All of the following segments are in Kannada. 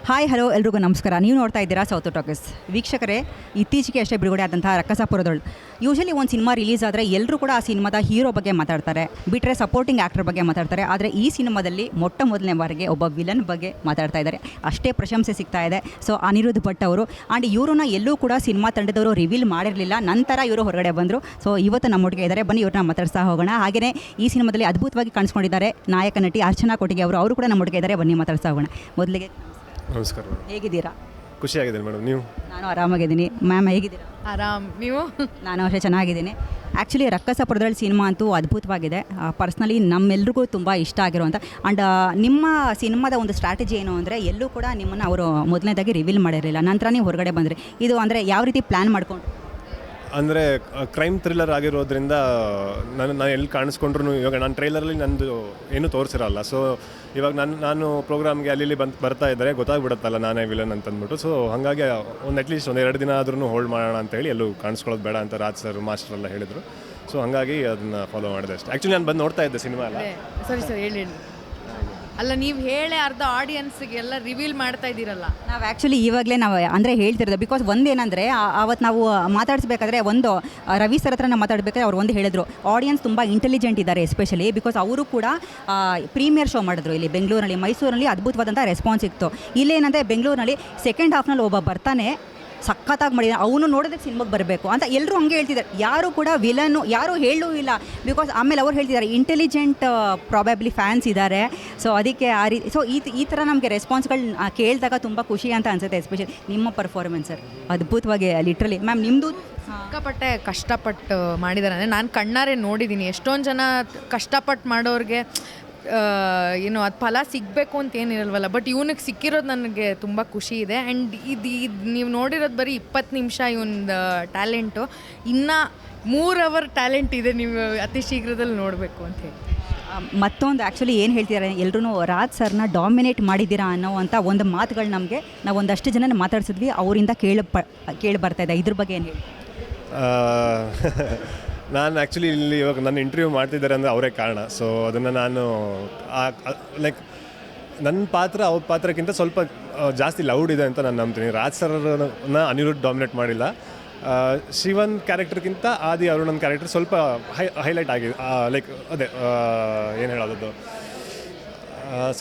ಹಾಯ್ ಹಲೋ ಎಲ್ರಿಗೂ ನಮಸ್ಕಾರ. ನೀವು ನೋಡ್ತಾ ಇದ್ದೀರಾ ಸೌತ್ ಟಾಕೀಸ್. ವೀಕ್ಷಕರೇ, ಇತ್ತೀಚೆಗೆ ಅಷ್ಟೇ ಬಿಡುಗಡೆ ಆದಂತಹ ರಕ್ಕಸಪುರದೊಳು. ಯೂಶಲಿ ಒಂದು ಸಿನಿಮಾ ರಿಲೀಸ್ ಆದರೆ ಎಲ್ಲರೂ ಕೂಡ ಆ ಸಿನಿಮಾದ ಹೀರೋ ಬಗ್ಗೆ ಮಾತಾಡ್ತಾರೆ, ಬಿಟ್ಟರೆ ಸಪೋರ್ಟಿಂಗ್ ಆ್ಯಕ್ಟರ್ ಬಗ್ಗೆ ಮಾತಾಡ್ತಾರೆ. ಆದರೆ ಈ ಸಿನಿಮಾದಲ್ಲಿ ಮೊದಲನೇ ಬಾರಿಗೆ ಒಬ್ಬ ವಿಲನ್ ಬಗ್ಗೆ ಮಾತಾಡ್ತಾ ಇದ್ದಾರೆ. ಅಷ್ಟೇ ಪ್ರಶಂಸೆ ಸಿಗ್ತಾ ಇದೆ. ಸೊ ಅನಿರುದ್ಧ್ ಭಟ್ ಅವರು ಆ್ಯಂಡ್ ಇವ್ರನ್ನ ಎಲ್ಲೂ ಕೂಡ ಸಿನಿಮಾ ತಂಡದವರು ರಿವೀಲ್ ಮಾಡಿರಲಿಲ್ಲ. ನಂತರ ಇವರು ಹೊರಗಡೆ ಬಂದರು. ಸೊ ಇವತ್ತು ನಮ್ಮೊಟ್ಟಿಗೆ ಇದ್ದಾರೆ. ಬನ್ನಿ ಇವ್ರನ್ನ ಮಾತಾಡ್ತಾ ಹೋಗೋಣ. ಹಾಗೆಯೇ ಈ ಸಿನಿಮಾದಲ್ಲಿ ಅದ್ಭುತವಾಗಿ ಕಾಣಿಸ್ಕೊಂಡಿದ್ದಾರೆ ನಾಯಕ ನಟಿ ಅರ್ಚನಾ ಕೋಟಿಗೆ ಅವರು ಕೂಡ ನಮ್ಮೊಟ್ಟಿಗೆ ಇದ್ದಾರೆ. ಬನ್ನಿ ಮಾತಾಡ್ತಾ ಹೋಗೋಣ. ಮೊದಲಿಗೆ ನಮಸ್ಕಾರ. ಹೇಗಿದ್ದೀರಾ? ಖುಷಿಯಾಗಿದೆ ಮೇಡಮ್. ನೀವು? ನಾನು ಆರಾಮಾಗಿದ್ದೀನಿ. ಮ್ಯಾಮ್ ಹೇಗಿದ್ದೀರಾ? ಆರಾಮ್. ನೀವು? ನಾನು ಅಷ್ಟೇ ಚೆನ್ನಾಗಿದ್ದೀನಿ. ಆ್ಯಕ್ಚುಲಿ ರಕ್ಕಸಪುರದೊಳು ಸಿನಿಮಾ ಅಂತೂ ಅದ್ಭುತವಾಗಿದೆ. ಪರ್ಸ್ನಲಿ ನಮ್ಮೆಲ್ರಿಗೂ ತುಂಬ ಇಷ್ಟ ಆಗಿರುವಂಥ. ಆ್ಯಂಡ್ ನಿಮ್ಮ ಸಿನಿಮಾದ ಒಂದು ಸ್ಟ್ರಾಟಜಿ ಏನು ಅಂದರೆ, ಎಲ್ಲೂ ಕೂಡ ನಿಮ್ಮನ್ನು ಅವರು ಮೊದಲನೇದಾಗಿ ರಿವೀಲ್ ಮಾಡಿರಲಿಲ್ಲ, ನಂತರ ನೀವು ಹೊರಗಡೆ ಬಂದರೆ ಇದು ಅಂದರೆ ಯಾವ ರೀತಿ ಪ್ಲ್ಯಾನ್ ಮಾಡ್ಕೊಂಡು? ಅಂದರೆ ಕ್ರೈಮ್ ಥ್ರಿಲ್ಲರ್ ಆಗಿರೋದ್ರಿಂದ ನಾನು ಎಲ್ಲಿ ಕಾಣಿಸ್ಕೊಂಡ್ರು ಇವಾಗ ನಾನು ಟ್ರೈಲರಲ್ಲಿ ನಂದು ಏನೂ ತೋರಿಸಿರಲ್ಲ. ಸೊ ಇವಾಗ ನಾನು ಪ್ರೋಗ್ರಾಮ್ಗೆ ಅಲ್ಲಿ ಬರ್ತಾ ಇದ್ದರೆ ಗೊತ್ತಾಗ್ಬಿಡುತ್ತಲ್ಲ ನಾನೇ ವಿಲನ್ ಅಂತಂದ್ಬಿಟ್ಟು. ಸೊ ಹಾಗಾಗಿ ಅಟ್ಲೀಸ್ಟ್ ಒಂದು 2 ದಿನ ಆದ್ರೂ ಹೋಲ್ಡ್ ಮಾಡೋಣ ಅಂತೇಳಿ ಎಲ್ಲೂ ಕಾಣಿಸ್ಕೊಳ್ಳೋದು ಬೇಡ ಅಂತ ರಾಜ್ ಸರ್ ಮಾಸ್ಟರ್ ಎಲ್ಲ ಹೇಳಿದರು. ಸೊ ಹಾಗಾಗಿ ಅದನ್ನು ಫಾಲೋ ಮಾಡಿದೆ ಅಷ್ಟೇ. ಆ್ಯಕ್ಚುಲಿ ನಾನು ಬಂದು ನೋಡ್ತಾ ಇದ್ದೆ ಸಿನಿಮಾ ಎಲ್ಲ. ಸರಿ ಹೇಳಿ. ಅಲ್ಲ, ನೀವು ಹೇಳಿ ಅರ್ಧ ಆಡಿಯನ್ಸ್ಗೆಲ್ಲ ರಿವೀಲ್ ಮಾಡ್ತಾ ಇದ್ದೀರಲ್ಲ. ನಾವು ಆ್ಯಕ್ಚುಲಿ ಇವಾಗಲೇ ನಾವು ಅಂದರೆ ಹೇಳ್ತಿರೋದು. ಬಿಕಾಸ್ ಒಂದೇನಂದರೆ, ಆವತ್ತು ನಾವು ಮಾತಾಡಿಸ್ಬೇಕಾದ್ರೆ ಒಂದು ರವಿ ಸರ್ ಹತ್ರ ನಾವು ಮಾತಾಡಬೇಕಾದ್ರೆ ಅವ್ರು ಒಂದು ಹೇಳಿದ್ರು, ಆಡಿಯನ್ಸ್ ತುಂಬ ಇಂಟೆಲಿಜೆಂಟ್ ಇದ್ದಾರೆ ಎಸ್ಪೆಷಲಿ. ಬಿಕಾಸ್ ಅವರು ಕೂಡ ಪ್ರೀಮಿಯರ್ ಶೋ ಮಾಡಿದ್ರು ಇಲ್ಲಿ ಬೆಂಗಳೂರಲ್ಲಿ. ಮೈಸೂರಲ್ಲಿ ಅದ್ಭುತವಾದಂಥ ರೆಸ್ಪಾನ್ಸ್ ಸಿಕ್ತು. ಇಲ್ಲೇನಂದರೆ ಬೆಂಗಳೂರಿನಲ್ಲಿ ಸೆಕೆಂಡ್ ಹಾಫ್ನಲ್ಲಿ ಒಬ್ಬ ಬರ್ತಾನೆ, ಸಖತ್ತಾಗಿ ಮಾಡಿದ್ದಾನೆ, ಅವನು ನೋಡೋದಕ್ಕೆ ಸಿನಿಮಾಗೆ ಬರಬೇಕು ಅಂತ ಎಲ್ಲರೂ ಹಂಗೆ ಹೇಳ್ತಿದ್ದಾರೆ. ಯಾರು ಕೂಡ ವಿಲನ್ನು ಯಾರೂ ಹೇಳೂ ಇಲ್ಲ. ಬಿಕಾಸ್ ಆಮೇಲೆ ಅವ್ರು ಹೇಳ್ತಿದ್ದಾರೆ ಇಂಟೆಲಿಜೆಂಟ್ ಪ್ರಾಬಬ್ಲಿ ಫ್ಯಾನ್ಸ್ ಇದ್ದಾರೆ. ಸೊ ಅದಕ್ಕೆ ಆ ರೀತಿ ಸೊ ಈ ಥರ ನಮಗೆ ರೆಸ್ಪಾನ್ಸ್ಗಳು ಕೇಳಿದಾಗ ತುಂಬ ಖುಷಿ ಅಂತ ಅನಿಸುತ್ತೆ. ಎಸ್ಪೆಷಲಿ ನಿಮ್ಮ ಪರ್ಫಾರ್ಮೆನ್ಸ್ ಸರ್ ಅದ್ಭುತವಾಗಿ ಲಿಟ್ರಲಿ. ಮ್ಯಾಮ್ ನಿಮ್ಮದು ಸಿಕ್ಕಾಪಟ್ಟೆ ಕಷ್ಟಪಟ್ಟು ಮಾಡಿದ್ದಾರೆ. ಅಂದರೆ ನಾನು ಕಣ್ಣಾರೆ ನೋಡಿದ್ದೀನಿ. ಎಷ್ಟೊಂದು ಜನ ಕಷ್ಟಪಟ್ಟು ಮಾಡೋರಿಗೆ ಏನು ಅದು ಫಲ ಸಿಗಬೇಕು ಅಂತ ಏನಿರಲ್ವಲ್ಲ. ಬಟ್ ಇವನಿಗೆ ಸಿಕ್ಕಿರೋದು ನನಗೆ ತುಂಬ ಖುಷಿ ಇದೆ. ಆ್ಯಂಡ್ ಇದು ನೀವು ನೋಡಿರೋದು ಬರೀ 20 ನಿಮಿಷ ಇವೊಂದು ಟ್ಯಾಲೆಂಟು. ಇನ್ನೂ 3 ಅವರ್ ಟ್ಯಾಲೆಂಟ್ ಇದೆ, ನೀವು ಅತಿ ಶೀಘ್ರದಲ್ಲಿ ನೋಡಬೇಕು ಅಂತ ಹೇಳಿ. ಮತ್ತೊಂದು ಆ್ಯಕ್ಚುಲಿ ಏನು ಹೇಳ್ತಿದ್ದಾರೆ, ಎಲ್ಲರೂ ರಾಜ್ ಸರ್ನ ಡಾಮಿನೇಟ್ ಮಾಡಿದ್ದೀರಾ ಅನ್ನೋವಂಥ ಒಂದು ಮಾತುಗಳು ನಮಗೆ ನಾವು ಒಂದಷ್ಟು ಜನನ ಮಾತಾಡ್ಸಿದ್ವಿ, ಅವರಿಂದ ಕೇಳಿ ಬರ್ತಾಯಿದೆ. ಇದ್ರ ಬಗ್ಗೆ ಏನು ಹೇಳಿ? ನಾನು ಆ್ಯಕ್ಚುಲಿ ಇಲ್ಲಿ ಇವಾಗ ನನ್ನ ಇಂಟರ್ವ್ಯೂ ಮಾಡ್ತಿದ್ದಾರೆ ಅಂದರೆ ಅವರೇ ಕಾರಣ. ಸೊ ಅದನ್ನು ನಾನು ಲೈಕ್ ನನ್ನ ಪಾತ್ರ ಅವ್ರ ಪಾತ್ರಕ್ಕಿಂತ ಸ್ವಲ್ಪ ಜಾಸ್ತಿ ಲೌಡ್ ಇದೆ ಅಂತ ನಾನು ನಂಬ್ತೀನಿ. ರಾಜ್ ಸರ್ನ ಅನಿರುದ್ಧ್ ಡಾಮಿನೇಟ್ ಮಾಡಿಲ್ಲ. ಶಿವನ್ ಕ್ಯಾರೆಕ್ಟರ್ಗಿಂತ ಆದಿ ಅರುಣನ್ ಕ್ಯಾರೆಕ್ಟರ್ ಸ್ವಲ್ಪ ಹೈಲೈಟ್ ಆಗಿದೆ. ಲೈಕ್ ಅದೇ ಏನು ಹೇಳೋದು,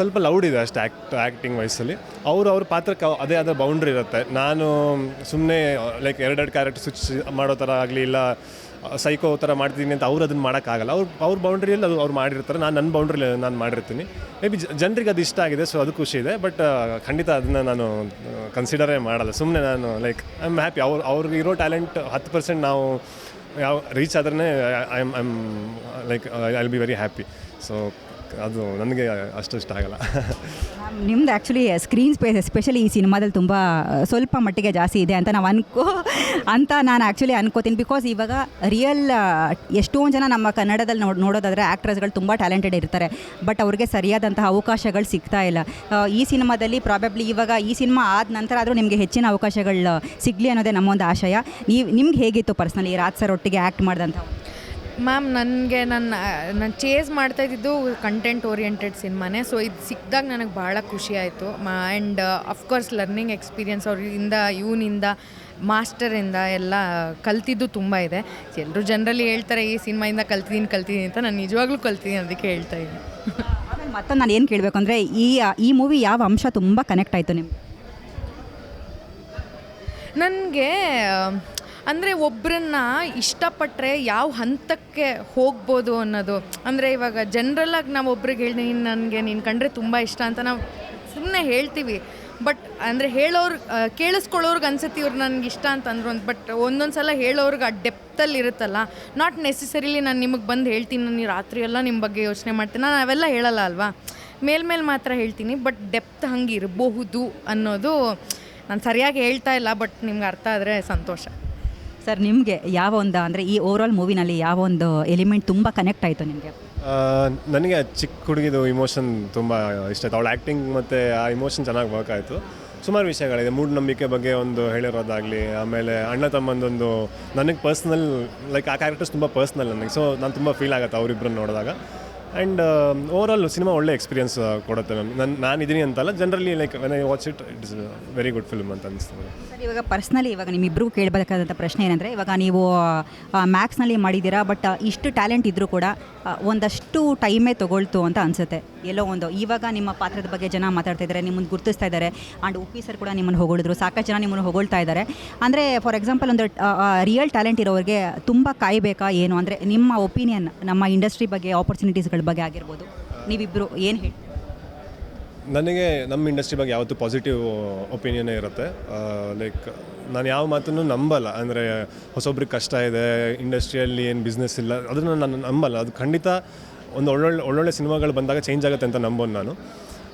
ಸ್ವಲ್ಪ ಲೌಡ್ ಇದೆ ಅಷ್ಟೇ ಆ್ಯಕ್ಟಿಂಗ್ ವಯಸ್ಸಲ್ಲಿ. ಅವ್ರ ಪಾತ್ರಕ್ಕೆ ಅದೇ ಆದ ಬೌಂಡ್ರಿ ಇರುತ್ತೆ. ನಾನು ಸುಮ್ಮನೆ ಲೈಕ್ 2 ಕ್ಯಾರೆಕ್ಟರ್ ಸ್ವಿಚ್ ಮಾಡೋ ಥರ ಆಗಲಿ, ಇಲ್ಲ ಸೈಕೋ ಥರ ಮಾಡ್ತೀನಿ ಅಂತ ಅವ್ರು ಅದನ್ನು ಮಾಡೋಕ್ಕಾಗಲ್ಲ. ಅವ್ರ ಬೌಂಡ್ರಿಯಲ್ಲಿ ಅವ್ರು ಮಾಡಿರ್ತಾರೆ, ನಾನು ನನ್ನ ಬೌಂಡ್ರಿಯಲ್ಲಿ ನಾನು ಮಾಡಿರ್ತೀನಿ. ಮೇ ಬಿ ಜನರಿಗೆ ಅದು ಇಷ್ಟ ಆಗಿದೆ, ಸೊ ಅದು ಖುಷಿ ಇದೆ. ಬಟ್ ಖಂಡಿತ ಅದನ್ನು ನಾನು ಕನ್ಸಿಡರೇ ಮಾಡಲ್ಲ. ಸುಮ್ಮನೆ ನಾನು ಲೈಕ್ ಐ ಆಮ್ ಹ್ಯಾಪಿ. ಅವ್ರಿಗೆ ಇರೋ ಟ್ಯಾಲೆಂಟ್ 10% ನಾವು ರೀಚ್ ಆದ್ರೇ I am like I will be very happy. So ಅದು ನನಗೆ ಅಷ್ಟು ಇಷ್ಟ ಆಗಲ್ಲ. ನಿಮ್ದು ಆ್ಯಕ್ಚುಲಿ ಸ್ಕ್ರೀನ್ ಸ್ಪೇಸ್ ಎಸ್ಪೆಷಲಿ ಈ ಸಿನಿಮಾದಲ್ಲಿ ತುಂಬ ಸ್ವಲ್ಪ ಮಟ್ಟಿಗೆ ಜಾಸ್ತಿ ಇದೆ ಅಂತ ನಾನು ಆ್ಯಕ್ಚುಲಿ ಅನ್ಕೋತೀನಿ. ಬಿಕಾಸ್ ಇವಾಗ ರಿಯಲ್ ಎಷ್ಟೊಂದು ಜನ ನಮ್ಮ ಕನ್ನಡದಲ್ಲಿ ನೋಡೋದಾದರೆ ಆ್ಯಕ್ಟ್ರಸ್ಗಳು ತುಂಬ ಟ್ಯಾಲೆಂಟೆಡ್ ಇರ್ತಾರೆ, ಬಟ್ ಅವ್ರಿಗೆ ಸರಿಯಾದಂತಹ ಅವಕಾಶಗಳು ಸಿಗ್ತಾ ಇಲ್ಲ. ಈ ಸಿನಿಮಾದಲ್ಲಿ ಪ್ರಾಬಬ್ಲಿ ಇವಾಗ ಈ ಸಿನಿಮಾ ಆದ ನಂತರ ಆದರೂ ನಿಮಗೆ ಹೆಚ್ಚಿನ ಅವಕಾಶಗಳು ಸಿಗಲಿ ಅನ್ನೋದೇ ನಮ್ಮೊಂದು ಆಶಯ. ನಿಮ್ಗೆ ಹೇಗಿತ್ತು ಪರ್ಸ್ನಲಿ ರಾಜ್ ಸರ್ ಒಟ್ಟಿಗೆ ಆ್ಯಕ್ಟ್ ಮಾಡಿದಂಥ? ಮ್ಯಾಮ್, ನಾನು ಚೇಸ್ ಮಾಡ್ತಾಯಿದ್ದು ಕಂಟೆಂಟ್ ಓರಿಯೆಂಟೆಡ್ ಸಿನಿಮಾನೇ. ಸೊ ಇದು ಸಿಕ್ಕಿದಾಗ ನನಗೆ ಭಾಳ ಖುಷಿ ಆಯಿತು. ಆ್ಯಂಡ್ ಅಫ್ಕೋರ್ಸ್ ಲರ್ನಿಂಗ್ ಎಕ್ಸ್ಪೀರಿಯನ್ಸ್ ಇವನಿಂದ ಮಾಸ್ಟರಿಂದ ಎಲ್ಲ ಕಲ್ತಿದ್ದು ತುಂಬ ಇದೆ. ಎಲ್ಲರೂ ಜನರಲಿ ಹೇಳ್ತಾರೆ ಈ ಸಿನಿಮಾಯಿಂದ ಕಲ್ತಿದ್ದೀನಿ ಅಂತ. ನಾನು ನಿಜವಾಗ್ಲೂ ಕಲ್ತಿದ್ದೀನಿ, ಅದಕ್ಕೆ ಹೇಳ್ತಾ ಇದ್ದೀನಿ. ಆಮೇಲೆ ಮತ್ತೊಂದು ನಾನು ಏನು ಕೇಳಬೇಕು ಅಂದರೆ, ಈ ಮೂವಿ ಯಾವ ಅಂಶ ತುಂಬ ಕನೆಕ್ಟ್ ಆಯಿತು ನಿಮ್ಗೆ? ನನಗೆ ಅಂದರೆ ಒಬ್ಬರನ್ನ ಇಷ್ಟಪಟ್ಟರೆ ಯಾವ ಹಂತಕ್ಕೆ ಹೋಗ್ಬೋದು ಅನ್ನೋದು. ಅಂದರೆ ಇವಾಗ ಜನರಲ್ಲಾಗಿ ನಾವು ಒಬ್ರಿಗೆ ಹೇಳಿ ನೀನು ಕಂಡ್ರೆ ತುಂಬ ಇಷ್ಟ ಅಂತ ನಾವು ಸುಮ್ಮನೆ ಹೇಳ್ತೀವಿ. ಬಟ್ ಅಂದರೆ ಕೇಳಿಸ್ಕೊಳ್ಳೋರ್ಗೆ ಅನ್ಸುತ್ತೆ ಇವ್ರು ನನಗೆ ಇಷ್ಟ ಅಂತಂದ್ರು ಅಂತ. ಬಟ್ ಒಂದೊಂದು ಸಲ ಹೇಳೋರ್ಗೆ ಆ ಡೆಪ್ತಲ್ಲಿ ಇರುತ್ತಲ್ಲ. ನಾಟ್ ನೆಸೆಸರಿಲಿ ನಾನು ನಿಮಗೆ ಬಂದು ಹೇಳ್ತೀನಿ ನಾನು ರಾತ್ರಿ ಎಲ್ಲ ನಿಮ್ಮ ಬಗ್ಗೆ ಯೋಚನೆ ಮಾಡ್ತೀನಿ, ನಾನು ಅವೆಲ್ಲ ಹೇಳಲ್ಲ ಅಲ್ವಾ. ಮೇಲ್ಮೇಲೆ ಮಾತ್ರ ಹೇಳ್ತೀನಿ. ಬಟ್ ಡೆಪ್ತ್ ಹಂಗೆ ಇರಬಹುದು ಅನ್ನೋದು ನಾನು ಸರಿಯಾಗಿ ಹೇಳ್ತಾ ಇಲ್ಲ. ಬಟ್ ನಿಮ್ಗೆ ಅರ್ಥ ಆದರೆ ಸಂತೋಷ. ಸರ್, ನಿಮಗೆ ಯಾವ ಒಂದು ಅಂದರೆ ಈ ಓವರಾಲ್ ಮೂವಿನಲ್ಲಿ ಯಾವ ಒಂದು ಎಲಿಮೆಂಟ್ ತುಂಬ ಕನೆಕ್ಟ್ ಆಯಿತು ನಿಮಗೆ? ನನಗೆ ಚಿಕ್ಕ ಹುಡುಗಿದು ಇಮೋಷನ್ ತುಂಬ ಇಷ್ಟ ಆಯಿತು. ಅವಳ ಆ್ಯಕ್ಟಿಂಗ್ ಮತ್ತು ಆ ಇಮೋಷನ್ ಚೆನ್ನಾಗಿ ವರ್ಕ್ ಆಯಿತು. ಸುಮಾರು ವಿಷಯಗಳಿದೆ, ಮೂಢನಂಬಿಕೆ ಬಗ್ಗೆ ಒಂದು ಹೇಳಿರೋದಾಗಲಿ, ಆಮೇಲೆ ಅಣ್ಣ ತಮ್ಮಂದೊಂದು ನನಗೆ ಪರ್ಸ್ನಲ್ ಲೈಕ್ ಆ ಕ್ಯಾರೆಕ್ಟರ್ಸ್ ತುಂಬ ಪರ್ಸ್ನಲ್ ನನಗೆ. ಸೊ ನಾನು ತುಂಬ ಫೀಲ್ ಆಗುತ್ತೆ ಅವರಿಬ್ಬರನ್ನ ನೋಡಿದಾಗ. ಆ್ಯಂಡ್ ಓವರಾಲ್ ಸಿನಿಮಾ ಒಳ್ಳೆ ಎಕ್ಸ್ಪೀರಿಯನ್ಸ್ ಕೊಡುತ್ತೆ ಮ್ಯಾಮ್. ನಾನಿದ್ದೀನಿ ಅಂತಲ್ಲ, generally like when I watch it it's very good film ಅಂತ ಅನಿಸ್ತದೆ. ಸರ್ ಇವಾಗ ಪರ್ಸ್ನಲಿ ಇವಾಗ ನಿಮ್ಮಿಬ್ಬರಿಗೂ ಕೇಳಬೇಕಾದಂಥ ಪ್ರಶ್ನೆ ಏನಂದರೆ, ಇವಾಗ ನೀವು ಮ್ಯಾಕ್ಸ್ನಲ್ಲಿ ಮಾಡಿದ್ದೀರಾ, ಬಟ್ ಇಷ್ಟು ಟ್ಯಾಲೆಂಟ್ ಇದ್ದರೂ ಕೂಡ ಒಂದಷ್ಟು ಟೈಮೇ ತೊಗೊಳ್ತು ಅಂತ ಅನಿಸುತ್ತೆ ಎಲ್ಲೋ ಒಂದು. ಇವಾಗ ನಿಮ್ಮ ಪಾತ್ರದ ಬಗ್ಗೆ ಜನ ಮಾತಾಡ್ತಾ ಇದ್ದಾರೆ, ನಿಮ್ಮನ್ನು ಗುರುತಿಸ್ತಾ ಇದ್ದಾರೆ, ಆ್ಯಂಡ್ ಉಪ್ಪಿ ಸರ್ ಕೂಡ ನಿಮ್ಮನ್ನು ಹೊಗಳಿದ್ರು, ಸಾಕಷ್ಟು ಜನ ನಿಮ್ಮನ್ನು ಹೊಗಳ್ತಾ ಇದ್ದಾರೆ. ಅಂದರೆ ಫಾರ್ ಎಕ್ಸಾಂಪಲ್ ಒಂದು ರಿಯಲ್ ಟ್ಯಾಲೆಂಟ್ ಇರೋರಿಗೆ ತುಂಬ ಕಾಯಬೇಕಾ ಏನು? ಅಂದರೆ ನಿಮ್ಮ ಒಪಿನಿಯನ್ ನಮ್ಮ ಇಂಡಸ್ಟ್ರಿ ಬಗ್ಗೆ, ಆಪರ್ಚುನಿಟೀಸ್ಗಳ ಬಗ್ಗೆ ಆಗಿರ್ಬೋದು, ನೀವಿಬ್ಬರು ಏನು ಹೇಳಿ? ನನಗೆ ನಮ್ಮ ಇಂಡಸ್ಟ್ರಿ ಬಗ್ಗೆ ಯಾವತ್ತೂ ಪಾಸಿಟಿವ್ ಒಪಿನಿಯನ್ನೇ ಇರುತ್ತೆ. ಲೈಕ್ ನಾನು ಯಾವ ಮಾತನ್ನು ನಂಬಲ್ಲ. ಅಂದರೆ ಹೊಸೊಬ್ರಿಗೆ ಕಷ್ಟ ಇದೆ, ಇಂಡಸ್ಟ್ರಿಯಲ್ಲಿ ಏನು ಬಿಸ್ನೆಸ್ ಇಲ್ಲ, ಅದನ್ನು ನಾನು ನಂಬಲ್ಲ. ಅದು ಖಂಡಿತ ಒಂದು ಒಳ್ಳೊಳ್ಳೆ ಸಿನಿಮಾಗಳು ಬಂದಾಗ ಚೇಂಜ್ ಆಗುತ್ತೆ ಅಂತ ನಂಬೋದು ನಾನು.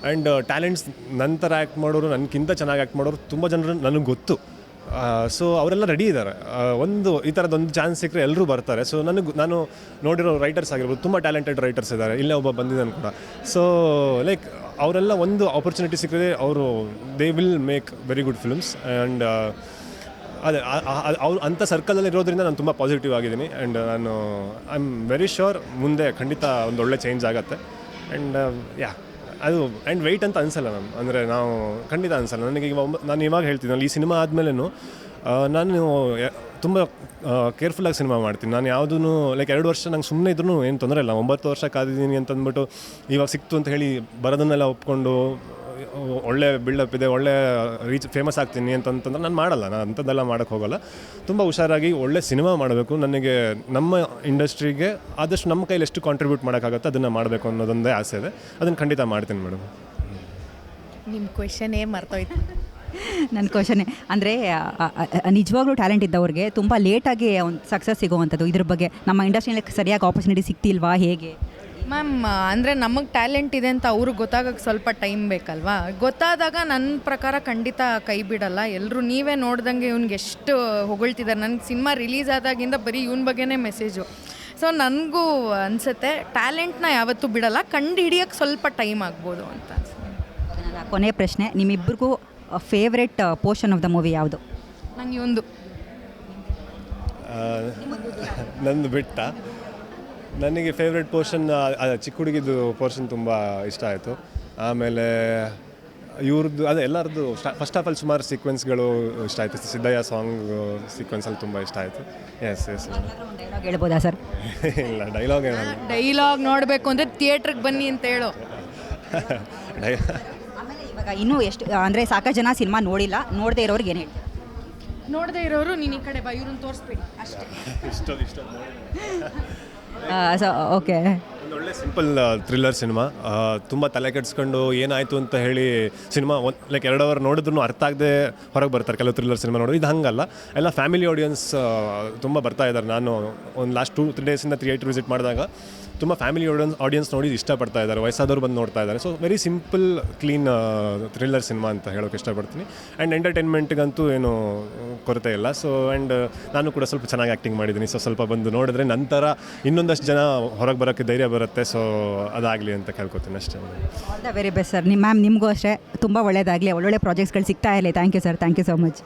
ಆ್ಯಂಡ್ ಟ್ಯಾಲೆಂಟ್ಸ್ ನಂತರ ಆ್ಯಕ್ಟ್ ಮಾಡೋರು, ನನಗಿಂತ ಚೆನ್ನಾಗಿ ಆ್ಯಕ್ಟ್ ಮಾಡೋರು ತುಂಬ ಜನರು ನನಗೆ ಗೊತ್ತು. ಸೊ ಅವರೆಲ್ಲ ರೆಡಿ ಇದ್ದಾರೆ. ಒಂದು ಈ ಥರದೊಂದು ಚಾನ್ಸ್ ಸಿಕ್ಕರೆ ಎಲ್ಲರೂ ಬರ್ತಾರೆ. ಸೊ ನಾನು ನೋಡಿರೋ ರೈಟರ್ಸ್ ಆಗಿರ್ಬೋದು, ತುಂಬ ಟ್ಯಾಲೆಂಟೆಡ್ ರೈಟರ್ಸ್ ಇದ್ದಾರೆ, ಇಲ್ಲೇ ಒಬ್ಬ ಬಂದಿದ್ದಾನೆ ಕೂಡ. ಸೊ ಲೈಕ್ ಅವರೆಲ್ಲ ಒಂದು ಆಪರ್ಚುನಿಟಿ ಸಿಕ್ಕಿದ್ರೆ ಅವರು they will make very good films. And ಅದೇ ಅವ್ರು ಅಂಥ ಸರ್ಕಲಲ್ಲಿ ಇರೋದ್ರಿಂದ ನಾನು ತುಂಬ ಪಾಸಿಟಿವ್ ಆಗಿದ್ದೀನಿ. ಆ್ಯಂಡ್ ನಾನು ಐ ಆಮ್ ವೆರಿ ಶ್ಯೂರ್ ಮುಂದೆ ಖಂಡಿತ ಒಂದು ಒಳ್ಳೆ ಚೇಂಜ್ ಆಗುತ್ತೆ. ಆ್ಯಂಡ್ ಯಾ ಅದು ಆ್ಯಂಡ್ ವೆಯ್ಟ್ ಅಂತ ಅನಿಸಲ್ಲ ಮ್ಯಾಮ್. ಅಂದರೆ ನಾವು ಖಂಡಿತ ಅನಿಸಲ್ಲ ನನಗೆ. ನಾನು ಇವಾಗ ಹೇಳ್ತೀನಿ, ಈ ಸಿನಿಮಾ ಆದಮೇಲೂ ನಾನು ತುಂಬ ಕೇರ್ಫುಲ್ಲಾಗಿ ಸಿನಿಮಾ ಮಾಡ್ತೀನಿ. ನಾನು ಯಾವುದೂ ಲೈಕ್ 2 ವರ್ಷ ನಂಗೆ ಸುಮ್ಮನೆ ಇದ್ರೂ ಏನು ತೊಂದರೆ ಇಲ್ಲ. 9 ವರ್ಷ ಕಾದಿದ್ದೀನಿ ಅಂತಂದ್ಬಿಟ್ಟು ಇವಾಗ ಸಿಕ್ತು ಅಂತ ಹೇಳಿ ಬರೋದನ್ನೆಲ್ಲ ಒಪ್ಕೊಂಡು ಒಳ್ಳೆ ಬಿಲ್ಡಪ್ ಇದೆ, ಒಳ್ಳೆ ಫೇಮಸ್ ಆಗ್ತೀನಿ ಅಂತಂತಂದ್ರೆ ನಾನು ಮಾಡಲ್ಲ. ನಾನು ಅಂಥದ್ದೆಲ್ಲ ಮಾಡೋಕ್ಕೆ ಹೋಗಲ್ಲ. ತುಂಬ ಹುಷಾರಾಗಿ ಒಳ್ಳೆ ಸಿನಿಮಾ ಮಾಡಬೇಕು. ನನಗೆ ನಮ್ಮ ಇಂಡಸ್ಟ್ರಿಗೆ ಆದಷ್ಟು ನಮ್ಮ ಕೈಲಿ ಎಷ್ಟು ಕಾಂಟ್ರಿಬ್ಯೂಟ್ ಮಾಡೋಕ್ಕಾಗತ್ತೆ ಅದನ್ನು ಮಾಡಬೇಕು ಅನ್ನೋದೊಂದೇ ಆಸೆ ಇದೆ. ಅದನ್ನು ಖಂಡಿತ ಮಾಡ್ತೀನಿ ಮೇಡಮ್. ನಿಮ್ಮ ಕ್ವೆಶನೇ ಮರ್ತೋಯ್ತು. ನನ್ನ ಕ್ವಶನೇ ಅಂದರೆ ನಿಜವಾಗ್ಲೂ ಟ್ಯಾಲೆಂಟ್ ಇದ್ದವ್ರಿಗೆ ತುಂಬ ಲೇಟಾಗಿ ಒಂದು ಸಕ್ಸಸ್ ಸಿಗೋವಂಥದ್ದು. ಇದ್ರ ಬಗ್ಗೆ ನಮ್ಮ ಇಂಡಸ್ಟ್ರಿಯಲ್ಲಿ ಸರಿಯಾಗಿ ಆಪರ್ಚುನಿಟಿ ಸಿಗ್ತಿಲ್ವಾ ಹೇಗೆ? ಮ್ಯಾಮ್ ಅಂದರೆ ನಮಗೆ ಟ್ಯಾಲೆಂಟ್ ಇದೆ ಅಂತ ಅವ್ರಿಗೆ ಗೊತ್ತಾಗಕ್ಕೆ ಸ್ವಲ್ಪ ಟೈಮ್ ಬೇಕಲ್ವಾ? ಗೊತ್ತಾದಾಗ ನನ್ನ ಪ್ರಕಾರ ಖಂಡಿತ ಕೈ ಬಿಡಲ್ಲ. ಎಲ್ಲರೂ ನೀವೇ ನೋಡ್ದಂಗೆ ಇವ್ನಿಗೆ ಎಷ್ಟು ಹೊಗಳ್ತಿದ್ದಾರೆ. ನನಗೆ ಸಿನಿಮಾ ರಿಲೀಸ್ ಆದಾಗಿಂದ ಬರೀ ಇವನ ಬಗ್ಗೆನೇ ಮೆಸೇಜು. ಸೊ ನನಗೂ ಅನಿಸುತ್ತೆ ಟ್ಯಾಲೆಂಟ್ನ ಯಾವತ್ತೂ ಬಿಡಲ್ಲ, ಕಂಡು ಹಿಡಿಯೋಕ್ಕೆ ಸ್ವಲ್ಪ ಟೈಮ್ ಆಗ್ಬೋದು ಅಂತ. ನನ್ನ ಕೊನೆಯ ಪ್ರಶ್ನೆ, ನಿಮ್ಮಿಬ್ಬರಿಗೂ favourite portion of the movie ಯಾವುದು? ನಂಗೆ ಒಂದು ನಂದು ಬಿಟ್ಟ ನನಗೆ ಫೇವ್ರೆಟ್ ಪೋರ್ಷನ್ ಚಿಕ್ಕ ಹುಡುಗಿದ್ದು ಪೋರ್ಷನ್ ತುಂಬ ಇಷ್ಟ ಆಯಿತು. ಆಮೇಲೆ ಇವ್ರದ್ದು ಅದೇ ಎಲ್ಲರದ್ದು ಫಸ್ಟ್ ಆಫ್ ಆಲ್ ಸುಮಾರು ಸೀಕ್ವೆನ್ಸ್ಗಳು ಇಷ್ಟ ಆಯಿತು. ಸಿದ್ದಯ್ಯ ಸಾಂಗ್ ಸೀಕ್ವೆನ್ಸಲ್ಲಿ ತುಂಬ ಇಷ್ಟ ಆಯಿತು. ಎಸ್ ಡೈಲಾಗ್ ಹೇಳ್ಬೋದಾ ಸರ್? ಇಲ್ಲ ಡೈಲಾಗ್ ಹೇಳಲ್ಲ. ಡೈಲಾಗ್ ನೋಡಬೇಕು ಅಂದರೆ ಥಿಯೇಟ್ರಿಗೆ ಬನ್ನಿ ಅಂತ ಹೇಳು. ಆಮೇಲೆ ಇವಾಗ ಇನ್ನೂ ಎಷ್ಟು ಅಂದರೆ ಸಾಕಷ್ಟು ಜನ ಸಿನಿಮಾ ನೋಡಿಲ್ಲ, ನೋಡದೇ ಇರೋರಿಗೆ ಏನು ಹೇಳ್ತೀರಾ? ನೋಡದೇ ಇರೋರು ನೀನು ಈ ಕಡೆ ಬಾ, ಇವ್ರನ್ನ ತೋರಿಸ್ಬೇಡಿ ಅಷ್ಟೇ. ಇಷ್ಟ ಸೊ ಓಕೆ, ಒಂದು ಒಳ್ಳೆ ಸಿಂಪಲ್ ಥ್ರಿಲ್ಲರ್ ಸಿನಿಮಾ. ತುಂಬ ತಲೆ ಕೆಡಿಸ್ಕೊಂಡು ಏನಾಯಿತು ಅಂತ ಹೇಳಿ ಸಿನಿಮಾ ಲೈಕ್ 2 ಅವರ್ ನೋಡಿದ್ರು ಅರ್ಥ ಆಗದೆ ಹೊರಗೆ ಬರ್ತಾರೆ ಕೆಲವು ಥ್ರಿಲ್ಲರ್ ಸಿನಿಮಾ ನೋಡಿ. ಇದು ಹಂಗಲ್ಲ, ಎಲ್ಲ ಫ್ಯಾಮಿಲಿ ಆಡಿಯನ್ಸ್ ತುಂಬ ಬರ್ತಾ ಇದ್ದಾರೆ. ನಾನು ಒಂದು ಲಾಸ್ಟ್ 2-3 ಡೇಸಿಂದ ಥಿಯೇಟ್ರ್ ವಿಸಿಟ್ ಮಾಡಿದಾಗ ತುಂಬ ಫ್ಯಾಮಿಲಿ ಆಡಿಯನ್ಸ್ ನೋಡಿ ಇಷ್ಟಪಡ್ತಾ ಇದ್ದಾರೆ, ವಯಸ್ಸಾದವ್ರು ಬಂದು ನೋಡ್ತಾ ಇದ್ದಾರೆ. So very simple clean thriller cinema ಅಂತ ಹೇಳೋಕೆ ಇಷ್ಟಪಡ್ತೀನಿ. ಆ್ಯಂಡ್ ಎಂಟರ್ಟೈನ್ಮೆಂಟ್ಗಂತೂ ಏನು ಕೊರತೆ ಇಲ್ಲ. ಸೊ ಆ್ಯಂಡ್ ನಾನು ಕೂಡ ಸ್ವಲ್ಪ ಚೆನ್ನಾಗಿ ಆ್ಯಕ್ಟಿಂಗ್ ಮಾಡಿದ್ದೀನಿ. ಸೊ ಸ್ವಲ್ಪ ಬಂದು ನೋಡಿದ್ರೆ ನಂತರ ಇನ್ನೊಂದಷ್ಟು ಜನ ಹೊರಗೆ ಬರೋಕ್ಕೆ ಧೈರ್ಯ ಬರುತ್ತೆ. ಸೊ ಅದಾಗಲಿ ಅಂತ ಕೇಳ್ಕೊತೀನಿ ಅಷ್ಟೇ. All the very best sir. Ma'am ನಿಮಗೂ ಅಷ್ಟೇ ತುಂಬ ಒಳ್ಳೆಯದಾಗಲಿ, ಒಳ್ಳೊಳ್ಳೆ ಪ್ರಾಜೆಕ್ಟ್ಸ್ಗಳು ಸಿಗ್ತಾ ಇರಲಿ. Thank you sir, thank you so much.